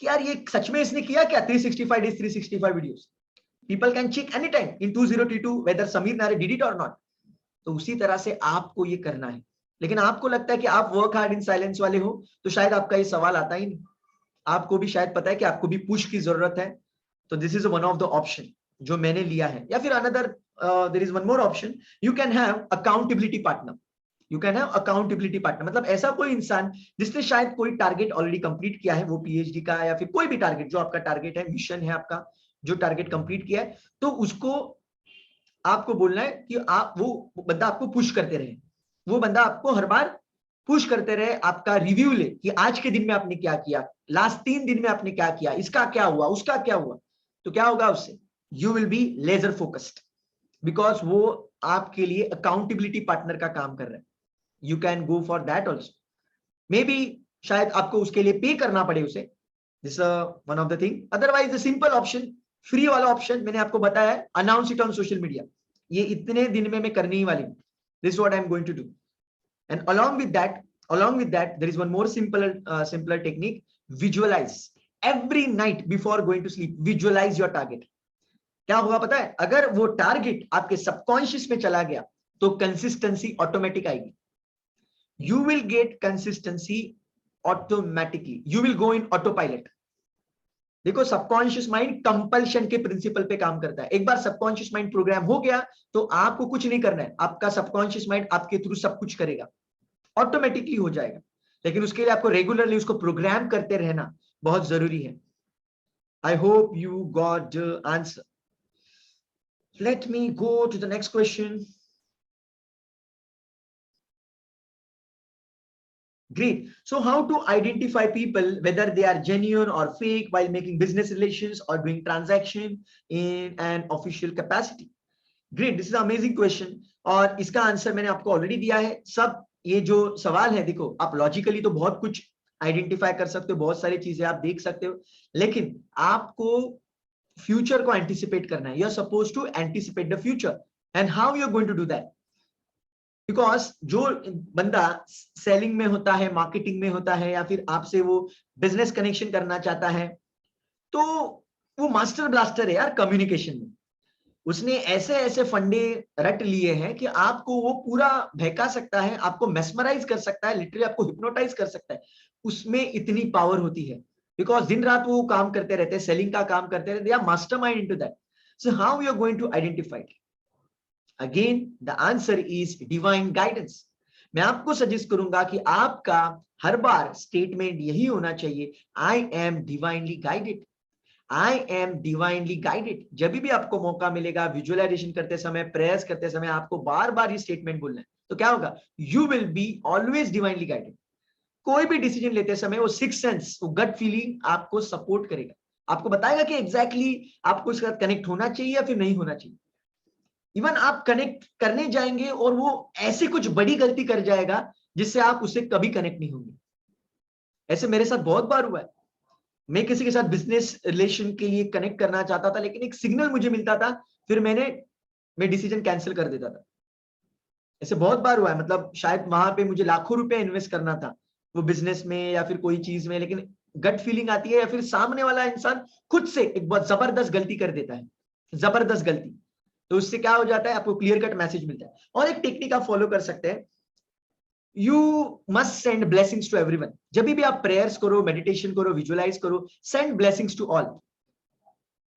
कि यार ये सच में इसने किया क्या, 365 days 365 videos. People can check anytime in 2022 whether Sameer Nare did it or not. तो उसी तरह से आपको ये करना है। लेकिन आपको लगता है कि आप वर्क हार्ड इन साइलेंस वाले हो, तो शायद आपका ये सवाल आता ही नहीं। आपको भी शायद पता है कि आपको भी पुश की जरूरत है। तो this is one of the option जो मैंने लिया है। या फिर another there is one more option, you can have accountability partner. You can have accountability partner, मतलब ऐसा कोई इंसान जिसने शायद कोई टारगेट ऑलरेडी कंप्लीट किया है, वो पीएचडी का या फिर कोई भी टारगेट जो आपका टारगेट है, मिशन है आपका, जो टारगेट कंप्लीट किया है, तो उसको आपको बोलना है कि आप वो बंदा आपको पुश करते रहे। वो बंदा आपको हर बार पुश करते रहे, आपका रिव्यू ले कि आज के दिन में आपने क्या किया, लास्ट 3 दिन में आपने क्या किया, इसका क्या हुआ, उसका क्या हुआ। तो क्या होगा उससे? You will be laser focused, because वो आपके लिए अकाउंटेबिलिटी पार्टनर का काम कर रहा है। You can go for that also. Maybe शायद आपको उसके लिए पे करना पड़े उसे, this one of the thing. Otherwise the simple option, free वाला ऑप्शन मैंने आपको बताया है, announce it on social media. ये इतने दिन में मैं करने ही वाली हूँ। This what I am going to do. And along with that, there is one more simpler technique. Visualize every night before going to sleep. Visualize your target. क्या होगा पता है? अगर वो टारगेट आपके सबकॉन्शियस में चला गया तो कंसिस्टेंसी ऑटोमेटिक आएगी। You will get consistency automatically. You will go in autopilot. देखो सबकॉन्शियस माइंड कंपल्शन के प्रिंसिपल पे काम करता है। एक बार सबकॉन्शियस माइंड प्रोग्राम हो गया तो आपको कुछ नहीं करना है, आपका सबकॉन्शियस माइंड आपके थ्रू सब कुछ करेगा, ऑटोमेटिकली हो जाएगा। लेकिन उसके लिए आपको रेगुलरली उसको प्रोग्राम करते रहना बहुत जरूरी है। I hope you got the answer. Let me go to the next question. Great. So how to identify people whether they are genuine or fake while making business relations or doing transaction in an official capacity? Great. This is an amazing question. और इसका आंसर मैंने आपको ऑलरेडी दिया है। सब ये जो सवाल है, देखो आप लॉजिकली तो बहुत कुछ आइडेंटिफाई कर सकते हो, बहुत सारी चीजें आप देख सकते हो, लेकिन आपको फ्यूचर को एंटिसिपेट करना है। You are suppose to anticipate the future and how you are going to do that. Because जो बंदा सेलिंग में होता है, मार्केटिंग में होता है, या फिर आपसे वो बिजनेस कनेक्शन करना चाहता है, तो वो मास्टर ब्लास्टर है यार कम्युनिकेशन में। उसने ऐसे ऐसे फंडे रट लिए हैं कि आपको वो पूरा बहका सकता है, आपको मेस्मराइज कर सकता है, लिटरली आपको हिप्नोटाइज कर सकता है। उसमें इतनी पावर होती है बिकॉज दिन रात वो काम करते रहते हैं, सेलिंग का काम करते रहते हैं, mastermind into that. So how you are going to identify? Again the answer is divine guidance. मैं आपको सजेस्ट करूंगा कि आपका हर बार स्टेटमेंट यही होना चाहिए, I am divinely guided, I am divinely guided. जब भी आपको मौका मिलेगा, विजुअलाइजेशन करते समय, प्रेयर्स करते समय, आपको बार बार ये स्टेटमेंट बोलना है। तो क्या होगा? You will be always divinely guided. कोई भी डिसीजन लेते समय वो सिक्स सेंस, वो गट फीलिंग आपको सपोर्ट करेगा, आपको बताएगा कि एग्जैक्टली आपको इसके साथ कनेक्ट होना चाहिए या फिर नहीं होना चाहिए। इवन आप कनेक्ट करने जाएंगे और वो ऐसे कुछ बड़ी गलती कर जाएगा जिससे आप उससे कभी कनेक्ट नहीं होंगे। ऐसे मेरे साथ बहुत बार हुआ है। मैं किसी के साथ बिजनेस रिलेशन के लिए कनेक्ट करना चाहता था, लेकिन एक सिग्नल मुझे मिलता था, फिर मैं डिसीजन कैंसिल कर देता था। ऐसे बहुत बार हुआ है, मतलब शायद वहां पे मुझे लाखों रुपए इन्वेस्ट करना था वो बिजनेस में या फिर कोई चीज में, लेकिन गट फीलिंग आती है या फिर सामने वाला इंसान खुद से एक बहुत जबरदस्त गलती कर देता है, जबरदस्त गलती। तो उससे क्या हो जाता है, आपको क्लियर कट मैसेज मिलता है। और एक टेक्निक आप फॉलो कर सकते हैं, you must send blessings to everyone. जब भी आप प्रेयर्स करो, मेडिटेशन करो, विजुअलाइज करो, सेंड ब्लेसिंग्स टू ऑल।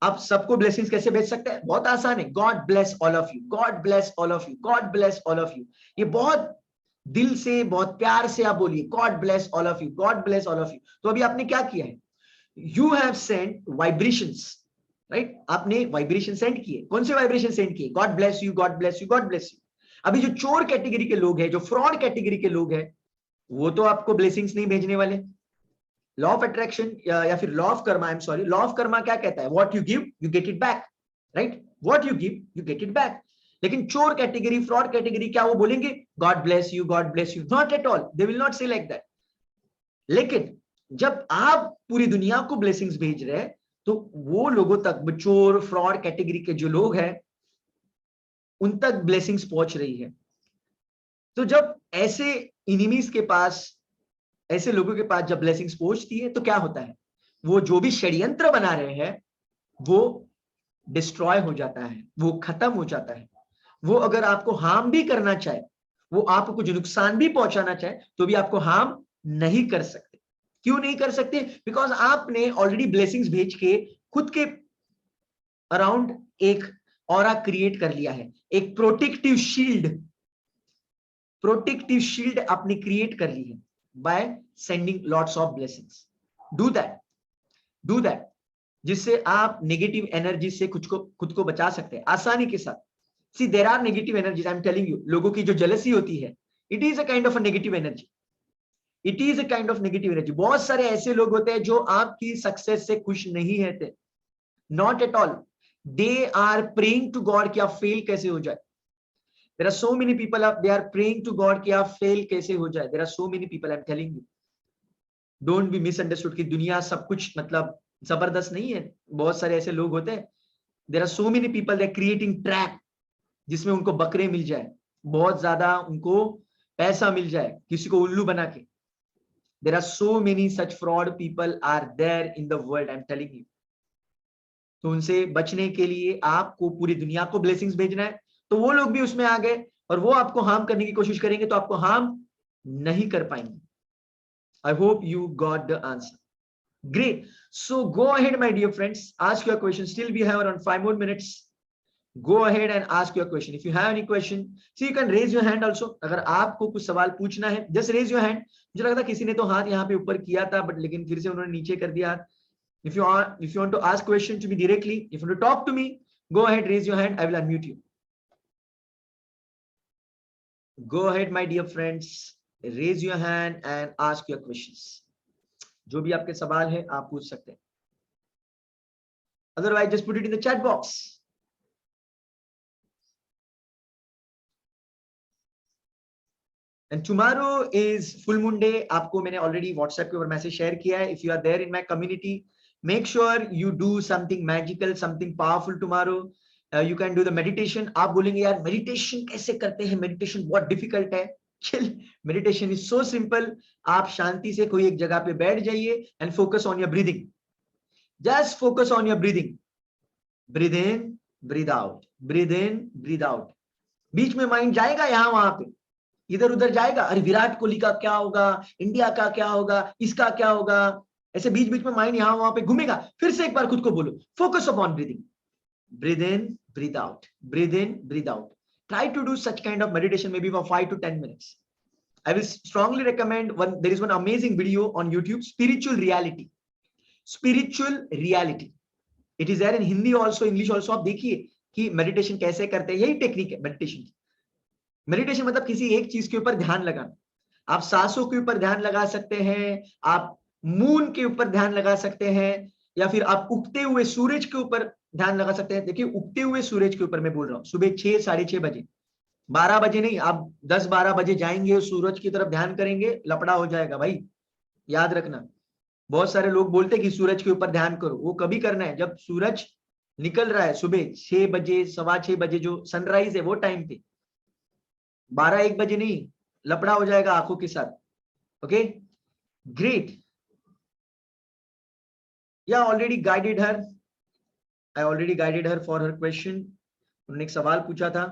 आप सबको ब्लेसिंग्स कैसे भेज सकते हैं, बहुत आसान है, God bless all of you, God bless all of you, God bless all of you. ये बहुत दिल से, बहुत प्यार से आप बोलिए, God bless all of you, God bless all of you. तो अभी आपने क्या किया है, you have send vibrations, right? आपने वाइब्रेशन सेंड किए। कौन से वाइब्रेशन सेंड किए, God bless you, God bless you, God bless you. अभी जो चोर कैटेगरी के लोग हैं, जो फ्रॉड कैटेगरी के लोग हैं, वो तो आपको ब्लेसिंग्स नहीं भेजने वाले। लॉ ऑफ अट्रैक्शन या फिर law of Karma, I am sorry, law of Karma क्या कहता है, what you give you get it back, right? What you give you get it back. लेकिन चोर कैटेगरी, फ्रॉड कैटेगरी, क्या वो बोलेंगे God bless you, God bless you? Not at all, they will not से लाइक दैट। लेकिन जब आप पूरी दुनिया को ब्लेसिंग्स भेज रहे हैं, तो वो लोगों तक, चोर फ्रॉड कैटेगरी के जो लोग हैं, उन तक ब्लेसिंग्स पहुंच रही है। तो जब ऐसे इनिमीज के पास, ऐसे लोगों के पास जब ब्लेसिंग्स पहुंचती है, तो क्या होता है, वो जो भी षड्यंत्र बना रहे हैं वो डिस्ट्रॉय हो जाता है, वो खत्म हो जाता है। वो अगर आपको हार्म भी करना चाहे, वो आपको कुछ नुकसान भी पहुंचाना चाहे, तो भी आपको हार्म नहीं कर सकते। क्यों नहीं कर सकते? बिकॉज आपने ऑलरेडी ब्लेसिंग्स भेज के खुद के अराउंड एक ऑरा क्रिएट कर लिया है, एक प्रोटेक्टिव शील्ड, प्रोटेक्टिव शील्ड आपने क्रिएट कर ली है by sending lots of blessings. Do that, do that, जिससे आप नेगेटिव एनर्जी से खुद को बचा सकते हैं आसानी के साथ। See there are negative energies, I am telling you. लोगों की जो जेलसी होती है, it is a kind of a negative energy, it is a kind of negative energy. बहुत सारे ऐसे लोग होते हैं जो आपकी सक्सेस से खुश नहीं रहते, not at all. They are praying to God कि आप फेल कैसे हो जाए। There are so many people, they are praying to God कि आप फेल कैसे हो जाए। There are so many people, I am telling you, don't be misunderstood कि दुनिया सब कुछ मतलब जबरदस्त नहीं है। बहुत सारे ऐसे लोग होते हैं, there are so many people, they are creating trap जिसमें उनको बकरे मिल जाए, बहुत ज्यादा उनको पैसा मिल जाए, किसी को उल्लू बना के। There are so many such fraud people are there in the world, I am telling you. तो उनसे बचने के लिए आपको पूरी दुनिया को ब्लेसिंग्स भेजना है। तो वो लोग भी उसमें आ गए और वो आपको हार्म करने की कोशिश करेंगे, तो आपको हार्म नहीं कर पाएंगे। आई hope you got the answer. Great. So go ahead, my dear friends. Ask your question. Still, we have around 5 more minutes. Go ahead and ask your question. If you have any question, see you can raise your hand also. अगर आपको कुछ सवाल पूछना है, just raise your hand. मुझे लगता है किसी ने तो हाथ यहाँ पे ऊपर किया था, बट लेकिन फिर से उन्होंने नीचे कर दिया हाथ। If you want to ask question to me directly, if you want to talk to me, go ahead, raise your hand. I will unmute you. Go ahead, my dear friends. Raise your hand and ask your questions. जो भी आपके सवाल है आप पूछ सकते हैं, otherwise just put it in the chat box. And tomorrow is full moon day. आपको मैंने already WhatsApp के ऊपर मैसेज शेयर किया है. If you are there in my community, make sure you do something magical, something powerful tomorrow. You can do the meditation. आप बोलेंगे यार मेडिटेशन कैसे करते हैं, मेडिटेशन बहुत डिफिकल्ट है। Meditation is so simple. आप शांति से कोई एक जगह पे बैठ जाइए and focus on your breathing. Just focus on your breathing. Breathe in, breathe out, breathe in, breathe out. बीच में माइंड जाएगा यहाँ वहां पे, इधर उधर जाएगा, अरे विराट कोहली का क्या होगा, इंडिया का क्या होगा, इसका क्या होगा, ऐसे बीच बीच में माइंड यहाँ वहां पे घूमेगा। फिर से एक बार खुद को बोलो, focus upon breathing. Breathe in, breathe out, breathe in, breathe out. Try to do such kind of meditation maybe for 5 to 10 minutes. I will strongly recommend there is one amazing video on YouTube, spiritual reality. Spiritual reality. It is there in Hindi also, English also. आप देखिए कि मेडिटेशन कैसे करते हैं, यही टेक्निक है मेडिटेशन की। मेडिटेशन मतलब किसी एक चीज के ऊपर ध्यान लगाना। आप सांसों के ऊपर ध्यान लगा सकते हैं, आप मून के ऊपर ध्यान लगा सकते हैं, या फिर आप उगते हुए सूरज के ऊपर ध्यान लगा सकते हैं। देखिए उगते हुए सूरज के ऊपर मैं बोल रहा हूँ, सुबह 6 साढ़े 6 बजे, 12 बजे नहीं, आप 10-12 बजे जाएंगे सूरज की तरफ ध्यान करेंगे, लपड़ा हो जाएगा भाई, याद रखना। बहुत सारे लोग बोलते हैं कि सूरज के ऊपर ध्यान करो, वो कभी करना है जब सूरज निकल रहा है, सुबह 6 बजे, 6:15 बजे जो सनराइज है वो टाइम पे, 12-1 बजे नहीं, लपड़ा हो जाएगा आंखों के साथ। Okay, great. या already guided her, I already guided her for her question. उन्होंने एक सवाल पूछा था।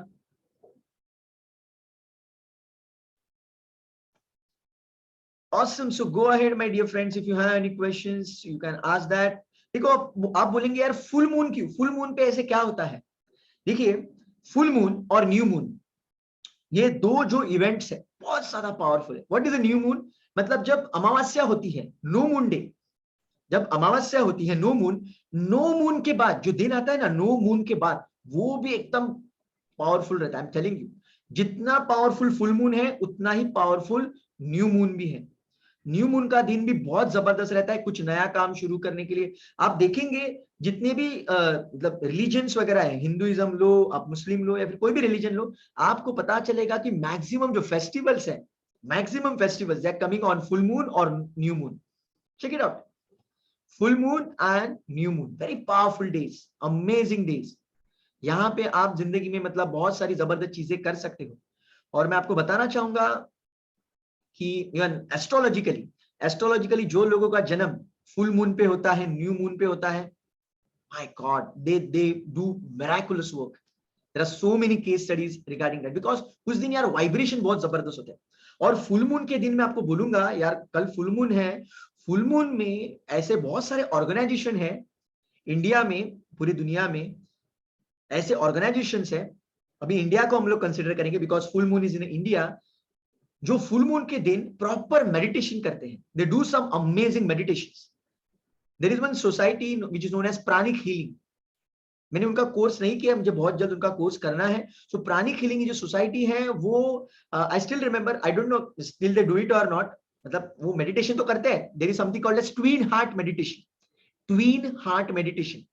Awesome. So go ahead, my dear friends. If you have any questions, you can ask that. देखो आप बोलेंगे यार फुल मून क्यों, फुल मून पे ऐसे क्या होता है? देखिए फुल मून और न्यू मून, ये दो जो इवेंट्स है बहुत ज्यादा पावरफुल है। What is new moon? मतलब जब अमावस्या होती है, नो मून डे, जब अमावस्या होती है, नो मून, नो मून के बाद जो दिन आता है ना, नो मून के बाद, वो भी एकदम पावरफुल रहता है। आई एम टेलिंग यू, जितना पावरफुल फुल मून है उतना ही पावरफुल न्यू मून भी है। न्यू मून का दिन भी बहुत जबरदस्त रहता है कुछ नया काम शुरू करने के लिए। आप देखेंगे जितने भी मतलब रिलीजन्स वगैरह है, हिंदुइज्म लो, आप मुस्लिम लो, या फिर कोई भी रिलीजन लो, आपको पता चलेगा कि मैक्सिमम जो फेस्टिवल्स है, maximum festivals they are coming on full moon और new moon. Check it out, full moon and new moon, very powerful days, amazing days. यहाँ पे आप जिंदगी में मतलब बहुत सारी जबरदस्त चीजें कर सकते हो। और मैं आपको बताना चाहूंगा कि इवन एस्ट्रोलॉजिकली, एस्ट्रोलॉजिकली जो लोगों का जन्म फुल मून पे होता है, न्यू मून पे होता है, my God, they do miraculous work. There are so many case studies regarding that, because उस दिन यार वाइब्रेशन बहुत जबरदस्त होता है। और फुल मून के दिन मैं आपको बोलूंगा यार, कल फुल मून है, फुल मून में ऐसे बहुत सारे ऑर्गेनाइजेशन है इंडिया में, पूरी दुनिया में ऐसे ऑर्गेनाइजेशंस है। अभी इंडिया को हम लोग कंसिडर करेंगे because full moon is in India, जो फुल मून के दिन प्रॉपर मेडिटेशन करते हैं। They do some amazing meditations. There is one society which is known as pranic healing. मैंने उनका कोर्स नहीं किया, मुझे बहुत जल्द उनका कोर्स करना है। सो प्राणिक हीलिंग जो सोसाइटी है वो, I still remember, I don't know still they do it और नॉट, मतलब वो मेडिटेशन तो करते हैं। There is something called as twin heart meditation, twin heart meditation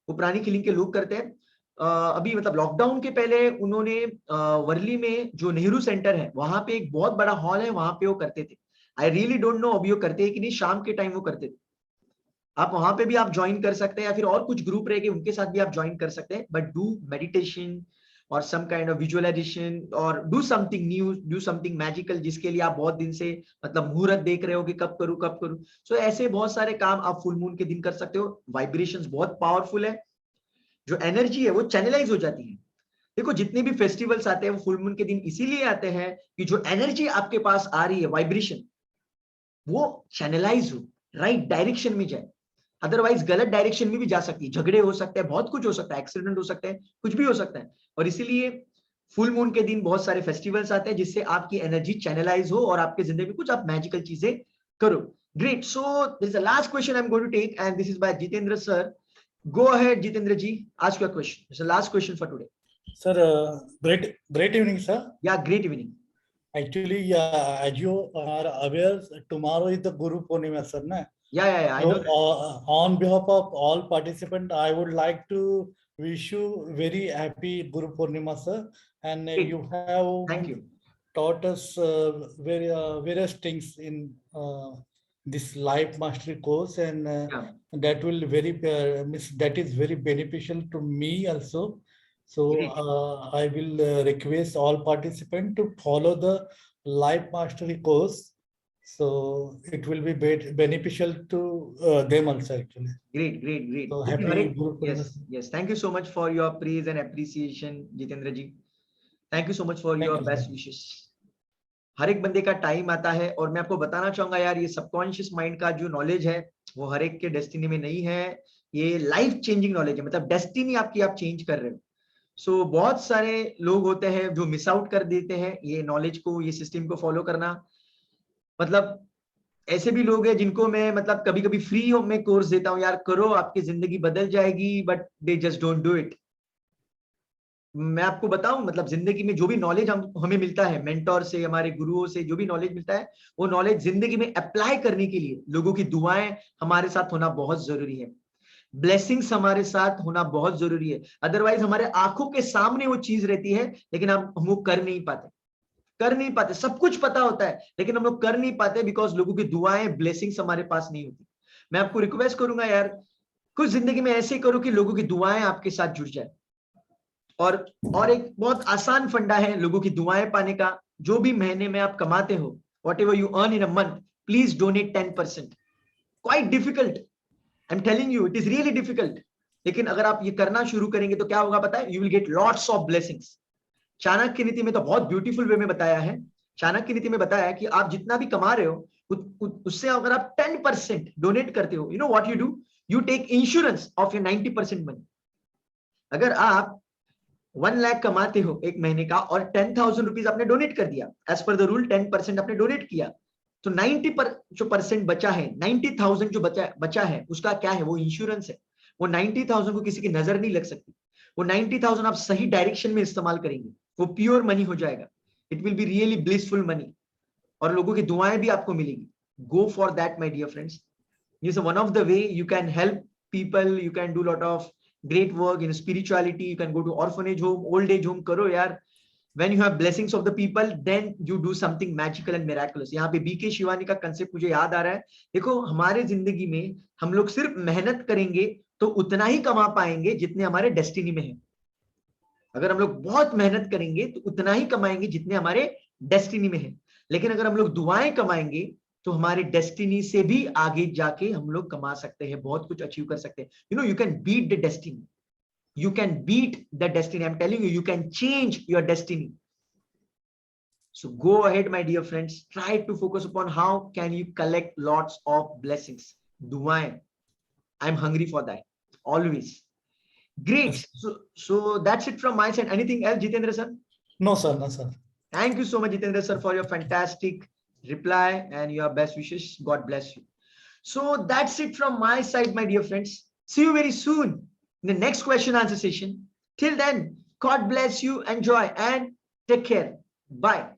वो प्राणिक हीलिंग के लोग करते हैं। अभी मतलब लॉकडाउन के पहले उन्होंने वर्ली में जो नेहरू सेंटर है वहां पे एक बहुत बड़ा हॉल है, वहां पे वो करते थे। आई रियली डोंट नो अभी वो करते हैं कि नहीं, शाम के टाइम वो करते थे। आप वहां पे भी आप ज्वाइन कर सकते हैं, या फिर और कुछ ग्रुप रहेंगे उनके साथ भी आप ज्वाइन कर सकते हैं। बट डू मेडिटेशन और सम काइंड ऑफ विजुअलाइजेशन और do something new, do something magical, जिसके लिए आप बहुत दिन से मतलब मुहूर्त देख रहे हो कि कब करूं कब करूं। सो ऐसे बहुत सारे काम आप फुल मून के दिन कर सकते हो। वाइब्रेशंस बहुत पावरफुल है, जो एनर्जी है वो चैनलाइज हो जाती है। देखो जितने भी फेस्टिवल्स आते हैं वो फुल मून के दिन इसीलिए आते हैं कि जो एनर्जी आपके पास आ रही है, वाइब्रेशन, वो चैनलाइज हो, राइट डायरेक्शन में जाए। अदरवाइज गलत डायरेक्शन में भी जा सकती है, झगड़े हो सकते हैं, बहुत कुछ हो सकता है, एक्सीडेंट हो सकते हैं, कुछ भी हो सकता है। और इसीलिए फुल मून के दिन बहुत सारे फेस्टिवल्स आते हैं जिससे आपकी एनर्जी चैनलाइज हो और आपके जिंदगी में कुछ आप मैजिकल चीजें करो। Great. So this is the last question I am going to take and this is by Jitendra sir. Go ahead, Jitendra ji. Ask your question. It's the last question for today. Sir, great evening, sir. Yeah, great evening. Actually, as you are aware, tomorrow is the Guru Purnima, sir. Na? Yeah. I know that. On behalf of all participants, I would like to wish you very happy Guru Purnima, sir. And you have Thank you. taught us various things in this life mastery course, and that will that is very beneficial to me also. So I will request all participants to follow the life mastery course, so it will be beneficial to them also actually. Great. So happy Guru Purnima. Yes. Thank you so much for your praise and appreciation, Jitendra ji. Thank you so much for your best wishes. हर एक बंदे का टाइम आता है, और मैं आपको बताना चाहूंगा यार, ये सबकॉन्शियस माइंड का जो नॉलेज है वो हर एक के डेस्टिनी में नहीं है। ये लाइफ चेंजिंग नॉलेज है, मतलब डेस्टिनी आपकी आप चेंज कर रहे हो। सो बहुत सारे लोग होते हैं जो मिस आउट कर देते हैं ये नॉलेज को, ये सिस्टम को फॉलो करना। मतलब ऐसे भी लोग हैं जिनको मैं मतलब कभी कभी फ्री में कोर्स देता हूँ, यार करो आपकी जिंदगी बदल जाएगी, but they just don't do it. मैं आपको बताऊं, मतलब जिंदगी में जो भी नॉलेज हमें मिलता है मेंटोर से, हमारे गुरुओं से जो भी नॉलेज मिलता है, वो नॉलेज जिंदगी में अप्लाई करने के लिए लोगों की दुआएं हमारे साथ होना बहुत जरूरी है। ब्लेसिंग्स हमारे साथ होना बहुत जरूरी है, अदरवाइज हमारे आंखों के सामने वो चीज रहती है लेकिन हम वो कर नहीं पाते, सब कुछ पता होता है लेकिन हम लोग कर नहीं पाते बिकॉज लोगों की दुआएं, ब्लेसिंग्स हमारे पास नहीं होती। मैं आपको रिक्वेस्ट करूंगा यार, कुछ जिंदगी में ऐसे करो कि लोगों की दुआएं आपके साथ जुड़ जाए। और एक बहुत आसान फंडा है लोगों की दुआएं पाने का। जो भी महीने में आप कमाते हो, what ever you earn in a month, please donate 10%। Quite difficult, I am telling you, it is really difficult. लेकिन अगर आप ये करना शुरू करेंगे तो क्या होगा पता है, you will get lots of blessings. Chanakya नीति में तो बहुत ब्यूटीफुल वे में बताया है। चाणक्य नीति में बताया है कि आप जितना भी कमा रहे हो उससे अगर आप 10% डोनेट करते हो, you know what you do, you take insurance of your 90% money. अगर आप 1 लाख कमाते हो एक महीने का और 10,000 रुपीज आपने डोनेट कर दिया, एज पर द रूल 10% आपने डोनेट किया, तो 90 जो परसेंट बचा है, 90,000 जो बचा है, उसका क्या है, वो इंश्योरेंस है। वो 90,000 को किसी की नजर नहीं लग सकती। वो 90,000 आप सही डायरेक्शन में इस्तेमाल करेंगे, वो प्योर मनी हो जाएगा। It will be really blissful money, और लोगों की दुआएं भी आपको मिलेगी। Go for that my dear friends. This is one of the way you can help people. You can do a lot of great work in spirituality. You can go to orphanage home, old age home. करो यार। When you have blessings of the people, then you do something magical and miraculous. यहाँ पे बीके शिवानी का कंसेप्ट मुझे याद आ रहा है। देखो, हमारे जिंदगी में हम लोग सिर्फ मेहनत करेंगे तो उतना ही कमा पाएंगे जितने हमारे डेस्टिनी में है। अगर हम लोग बहुत मेहनत करेंगे तो उतना ही कमाएंगे जितने हमारे डेस्टिनी में है। लेकिन अगर हम लोग दुआएं कमाएंगे तो हमारे डेस्टिनी से भी आगे जाके हम लोग कमा सकते हैं, बहुत कुछ अचीव कर सकते हैं। You know, you can beat the destiny, you can beat the destiny. I'm telling you, you can change your destiny. So go ahead, my dear friends, try to focus upon how can you collect lots of blessings. Duaएं, I'm hungry for that always. Great. So that's it from my side. Anything else, Jitendra sir? No sir, no sir. Thank you so much, Jitendra sir, for your fantastic reply and your best wishes. God bless you. So that's it from my side, my dear friends. See you very soon in the next question answer session. Till then, God bless you, enjoy, and take care. Bye.